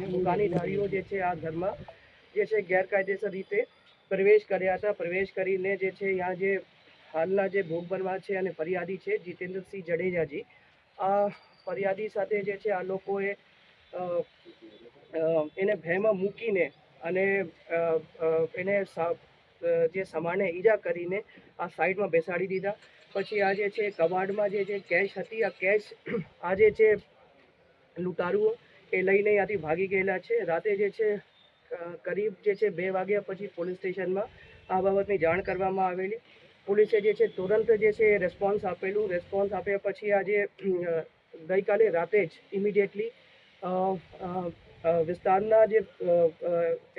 દુકાનીધારીઓ જે છે આ ઘરમાં જે છે ગેરકાયદેસર રીતે પ્રવેશ કર્યા હતા. પ્રવેશ કરીને જે છે यहाँ જે હાલના જે ભોગ બનવા છે અને ફરિયાદી છે જીતેન્દ્રસિંહ જડેજાજી, આ ફરિયાદી સાથે જે છે આ લોકોએ એને ભયમાં મૂકીને અને એને જે સામાન્ય ઈજા કરીને આ સાઈડમાં બેસાડી દીધા. પછી આ જે છે કબાડમાં જે કેશ હતી, આ કેશ આ જે છે લૂંટારુઓ એ લઈને ત્યાંથી ભાગી ગયેલા છે. રાતે જે છે કરીબ જે છે 2 વાગ્યા પછી પોલીસ સ્ટેશનમાં આ બાબતની જાણ કરવામાં આવેલી. પોલીસે જે છે તુરંત જે છે રેસ્પોન્સ આપેલું. રેસ્પોન્સ આપ્યા પછી આજે ગઈકાલે રાતે જ ઇમિડિયેટલી વિસ્તારના જે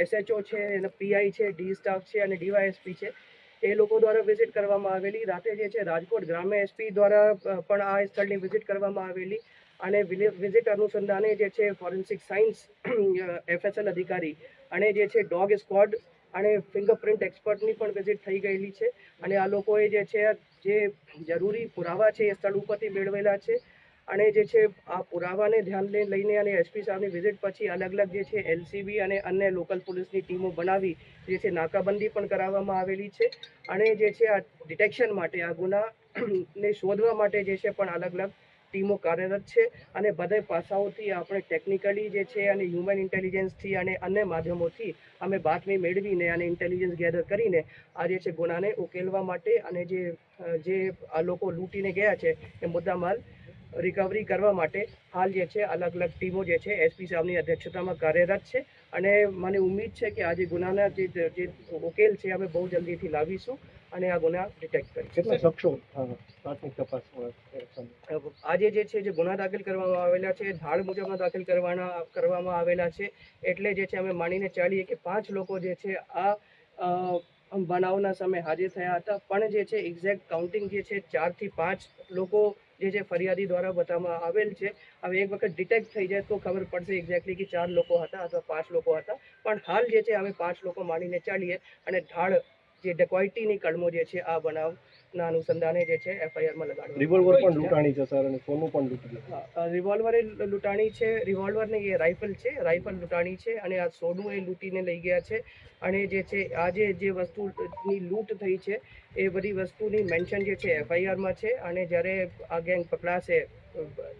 SHO છે, એના PI છે, ડી સ્ટાફ છે અને DYSP છે, એ લોકો દ્વારા વિઝિટ કરવામાં આવેલી. રાતે જે છે રાજકોટ ગ્રામ્ય SP દ્વારા પણ આ સ્થળની વિઝિટ કરવામાં આવેલી અને વિઝિટ અનુસંધાને જે છે ફોરેન્સિક સાયન્સ FSL અધિકારી અને જે છે ડોગ સ્ક્વોડ અને ફિંગરપ્રિન્ટ એક્સપર્ટની પણ વિઝિટ થઈ ગયેલી છે અને આ લોકોએ જે છે જે જરૂરી પુરાવા છે એ સ્થળ ઉપરથી મેળવેલા છે અને જે છે આ પુરાવાને ધ્યાને લઈને અને SP સાહેબની વિઝિટ પછી અલગ અલગ જે છે LCB અને અન્ય લોકલ પોલીસની ટીમો બનાવી જે છે નાકાબંધી પણ કરાવવામાં આવેલી છે અને જે છે આ ડિટેક્શન માટે આ ગુનાને શોધવા માટે જે છે પણ અલગ અલગ ટીમો કાર્યરત છે અને બધા પાસાઓથી આપણે ટેકનિકલી જે છે અને હ્યુમન ઇન્ટેલિજન્સથી અને અન્ય માધ્યમોથી અમે બાતમી મેળવીને અને ઇન્ટેલિજન્સ ગેધર કરીને આ જે છે ગુનાને ઉકેલવા માટે અને જે આ લોકો લૂંટીને ગયા છે એ મુદ્દામાલ રિકવરી કરવા માટે હાલ જે છે અલગ અલગ ટીમો જે છે SP સાહેબની અધ્યક્ષતામાં કાર્યરત છે અને મને ઉમ્મીદ છે કે આ જે ગુનાના જે ઉકેલ છે અમે બહુ જલ્દીથી લાવીશું અને આ ગુના ડિટેક્ટ કરીશું. કેટલા શખ્સો પ્રાથમિક તપાસમાં આજે જે છે જે ગુના દાખલ કરવામાં આવેલા છે ધાડ મુજબના દાખલ કરવામાં આવેલા છે એટલે જે છે અમે માનીને ચાલીએ કે 5 લોકો જે છે આ બનાવના સમયે હાજર થયા હતા, પણ જે છે એક્ઝેક્ટ કાઉન્ટિંગ જે છે 4 થી 5 લોકો જે છે ફરિયાદી દ્વારા બતાવવામાં આવેલ છે. હવે એક વખત ડિટેક્ટ થઈ જાય તો ખબર પડશે એક્ઝેક્ટલી કે 4 લોકો હતા અથવા 5 લોકો હતા, પણ હાલ જે છે અમે 5 લોકો માનીને ચાલીએ અને ધાડ જે ડેકોઇટીની કલમો જે છે આ બનાવના અનુસંધાને જે છે FIRમાં લગાડવામાં. રિવોલ્વર પણ લૂંટાણી છે સર અને સોનું પણ લૂંટી. રિવોલ્વર એ લૂંટાણી છે, રિવોલ્વર ને એ રાઇફલ છે, રાઇફલ લૂંટાણી છે અને આ સોનું એ લૂંટીને લઈ ગયા છે અને જે છે આજે જે વસ્તુની લૂંટ થઈ છે એ બધી વસ્તુની મેન્શન જે છે FIRમાં છે અને જ્યારે આ ગેંગ પકડાશે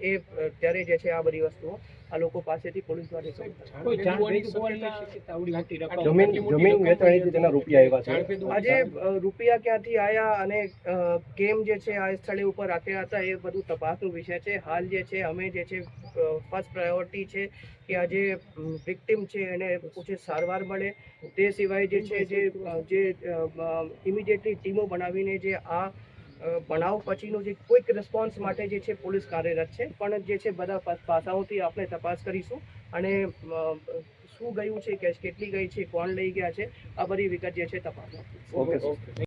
એ ત્યારે જે છે આ બધી વસ્તુઓ આ લોકો પાસેથી પોલીસ દ્વારા જમીન વેચાણીથી તેના રૂપિયા આવ્યા છે. આજે રૂપિયા ક્યાંથી આવ્યા અને કેમ જે છે આ સ્થળે ઉપર રાખ્યા હતા એ બધું તપાસનો વિષય છે. હાલ જે છે અમે જે છે ફર્સ્ટ પ્રાયોરિટી છે કે આ જે વિક્ટિમ છે એને પૂછે સારવાર મળે. તે સિવાય જે છે જે ઇમિડિયેટલી ટીમો બનાવીને જે આ બનાવ પછીનો જે ક્વિક રિસ્પોન્સ માટે જે છે પોલીસ કાર્યરત છે, પણ જે છે બધા પાસાઓથી આપણે તપાસ કરીશું અને શું ગયું છે, કેશ કેટલી ગઈ છે, કોણ લઈ ગયા છે, આ બધી વિગત જે છે તપાસ. ઓકે.